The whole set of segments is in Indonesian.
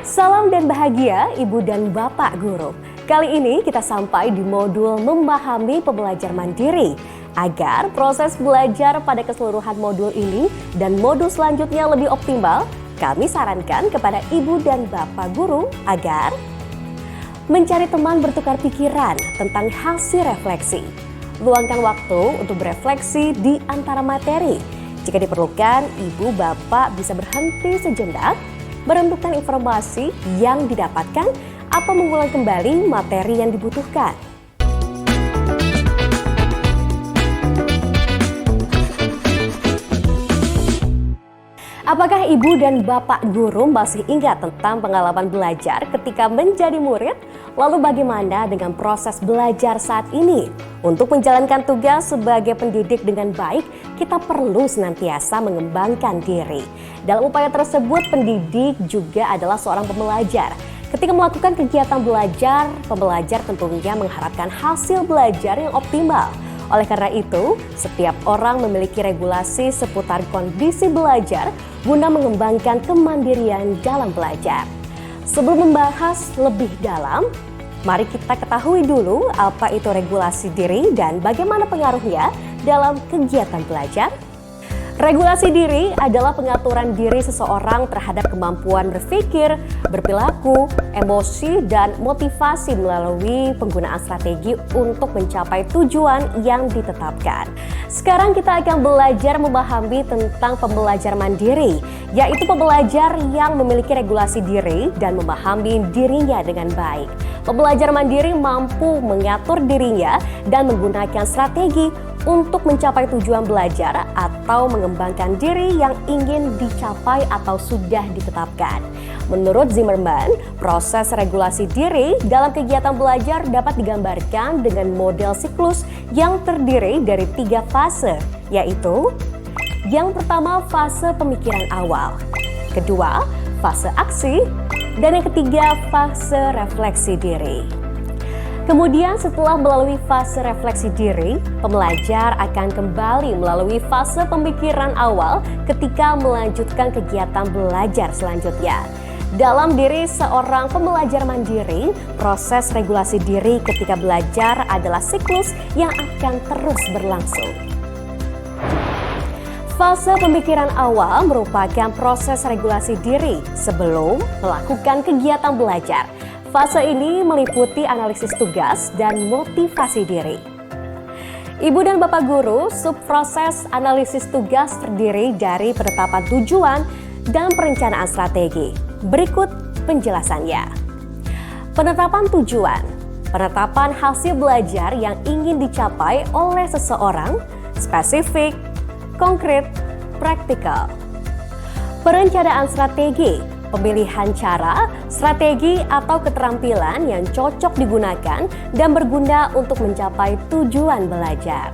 Salam dan bahagia Ibu dan Bapak Guru. Kali ini kita sampai di modul memahami pembelajar mandiri. Agar proses belajar pada keseluruhan modul ini dan modul selanjutnya lebih optimal, kami sarankan kepada Ibu dan Bapak Guru agar mencari teman bertukar pikiran tentang hasil refleksi. Luangkan waktu untuk berefleksi di antara materi. Jika diperlukan, Ibu Bapak bisa berhenti sejenak, merenungkan informasi yang didapatkan atau mengulang kembali materi yang dibutuhkan. Apakah Ibu dan Bapak Guru masih ingat tentang pengalaman belajar ketika menjadi murid? Lalu bagaimana dengan proses belajar saat ini? Untuk menjalankan tugas sebagai pendidik dengan baik, kita perlu senantiasa mengembangkan diri. Dalam upaya tersebut, pendidik juga adalah seorang pembelajar. Ketika melakukan kegiatan belajar, pembelajar tentunya mengharapkan hasil belajar yang optimal. Oleh karena itu, setiap orang memiliki regulasi seputar kondisi belajar guna mengembangkan kemandirian dalam belajar. Sebelum membahas lebih dalam, mari kita ketahui dulu apa itu regulasi diri dan bagaimana pengaruhnya dalam kegiatan belajar. Regulasi diri adalah pengaturan diri seseorang terhadap kemampuan berpikir, berperilaku, emosi, dan motivasi melalui penggunaan strategi untuk mencapai tujuan yang ditetapkan. Sekarang kita akan belajar memahami tentang pembelajar mandiri, yaitu pembelajar yang memiliki regulasi diri dan memahami dirinya dengan baik. Pembelajar mandiri mampu mengatur dirinya dan menggunakan strategi untuk mencapai tujuan belajar atau mengembangkan diri yang ingin dicapai atau sudah ditetapkan. Menurut Zimmerman, proses regulasi diri dalam kegiatan belajar dapat digambarkan dengan model siklus yang terdiri dari 3 fase, yaitu yang pertama fase pemikiran awal, kedua fase aksi, dan yang ketiga fase refleksi diri. Kemudian setelah melalui fase refleksi diri, pembelajar akan kembali melalui fase pemikiran awal ketika melanjutkan kegiatan belajar selanjutnya. Dalam diri seorang pembelajar mandiri, proses regulasi diri ketika belajar adalah siklus yang akan terus berlangsung. Fase pemikiran awal merupakan proses regulasi diri sebelum melakukan kegiatan belajar. Fase ini meliputi analisis tugas dan motivasi diri. Ibu dan Bapak Guru, subproses analisis tugas terdiri dari penetapan tujuan dan perencanaan strategi. Berikut penjelasannya. Penetapan tujuan, penetapan hasil belajar yang ingin dicapai oleh seseorang, spesifik, konkret, praktikal. Perencanaan strategi, pemilihan cara, strategi atau keterampilan yang cocok digunakan dan berguna untuk mencapai tujuan belajar.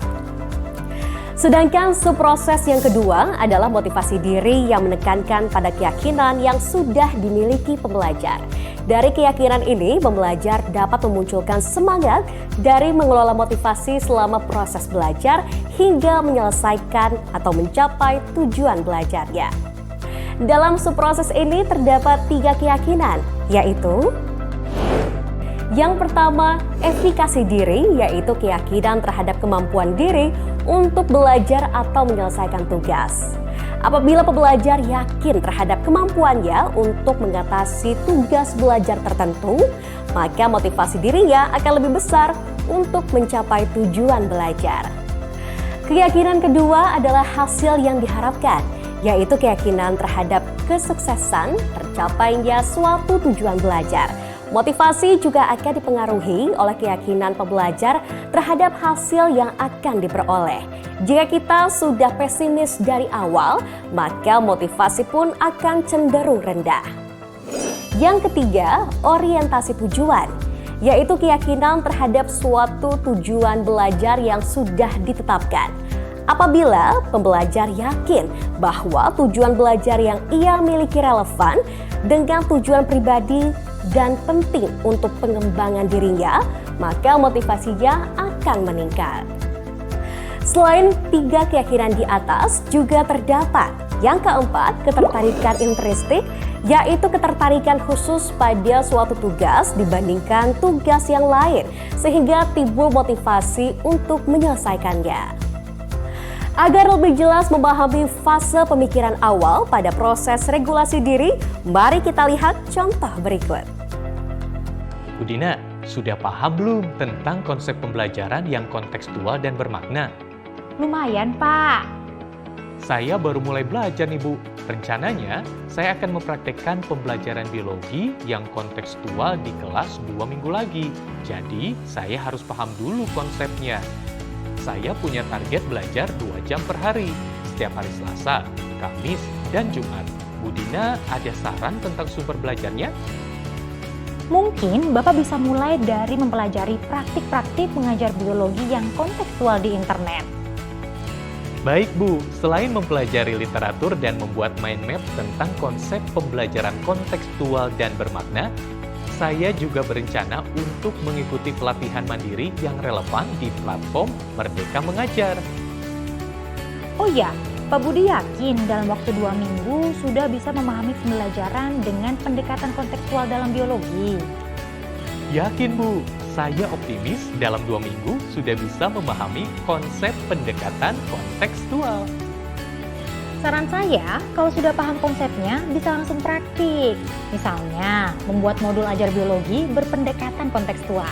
Sedangkan subproses yang kedua adalah motivasi diri yang menekankan pada keyakinan yang sudah dimiliki pembelajar. Dari keyakinan ini, pembelajar dapat memunculkan semangat dari mengelola motivasi selama proses belajar hingga menyelesaikan atau mencapai tujuan belajarnya. Dalam subproses ini terdapat 3 keyakinan, yaitu yang pertama, efikasi diri, yaitu keyakinan terhadap kemampuan diri untuk belajar atau menyelesaikan tugas. Apabila pembelajar yakin terhadap kemampuannya untuk mengatasi tugas belajar tertentu, maka motivasi dirinya akan lebih besar untuk mencapai tujuan belajar. Keyakinan kedua adalah hasil yang diharapkan, yaitu keyakinan terhadap kesuksesan tercapainya suatu tujuan belajar. Motivasi juga akan dipengaruhi oleh keyakinan pembelajar terhadap hasil yang akan diperoleh. Jika kita sudah pesimis dari awal, maka motivasi pun akan cenderung rendah. Yang ketiga, orientasi tujuan, yaitu keyakinan terhadap suatu tujuan belajar yang sudah ditetapkan. Apabila pembelajar yakin bahwa tujuan belajar yang ia miliki relevan dengan tujuan pribadi dan penting untuk pengembangan dirinya, maka motivasinya akan meningkat. Selain 3 keyakinan di atas, juga terdapat Yang keempat, ketertarikan intristik, yaitu ketertarikan khusus pada suatu tugas dibandingkan tugas yang lain, sehingga timbul motivasi untuk menyelesaikannya. Agar lebih jelas memahami fase pemikiran awal pada proses regulasi diri, mari kita lihat contoh berikut. Bu Dina, sudah paham belum tentang konsep pembelajaran yang kontekstual dan bermakna? Lumayan, Pak. Saya baru mulai belajar nih, Bu. Rencananya, saya akan mempraktekkan pembelajaran biologi yang kontekstual di kelas 2 minggu lagi. Jadi, saya harus paham dulu konsepnya. Saya punya target belajar 2 jam per hari, setiap hari Selasa, Kamis, dan Jumat. Bu Dina, ada saran tentang sumber belajarnya? Mungkin Bapak bisa mulai dari mempelajari praktik-praktik mengajar biologi yang kontekstual di internet. Baik Bu, selain mempelajari literatur dan membuat mind map tentang konsep pembelajaran kontekstual dan bermakna, saya juga berencana untuk mengikuti pelatihan mandiri yang relevan di platform Merdeka Mengajar. Oh ya, Pak Budi yakin dalam waktu 2 minggu sudah bisa memahami pembelajaran dengan pendekatan kontekstual dalam biologi? Yakin Bu, saya optimis dalam 2 minggu sudah bisa memahami konsep pendekatan kontekstual. Saran saya, kalau sudah paham konsepnya, bisa langsung praktik. Misalnya, membuat modul ajar biologi berpendekatan kontekstual.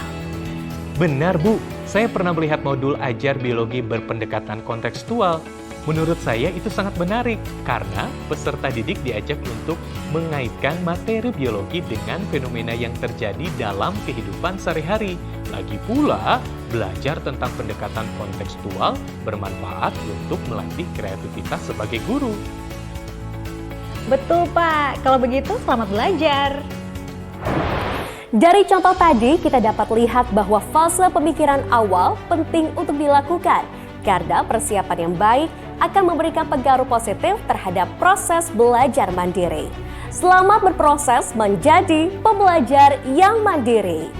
Benar Bu, saya pernah melihat modul ajar biologi berpendekatan kontekstual. Menurut saya itu sangat menarik, karena peserta didik diajak untuk mengaitkan materi biologi dengan fenomena yang terjadi dalam kehidupan sehari-hari. Lagi pula, belajar tentang pendekatan kontekstual bermanfaat untuk melatih kreativitas sebagai guru. Betul Pak, kalau begitu selamat belajar. Dari contoh tadi, kita dapat lihat bahwa fase pemikiran awal penting untuk dilakukan, karena persiapan yang baik akan memberikan pengaruh positif terhadap proses belajar mandiri. Selamat berproses menjadi pembelajar yang mandiri.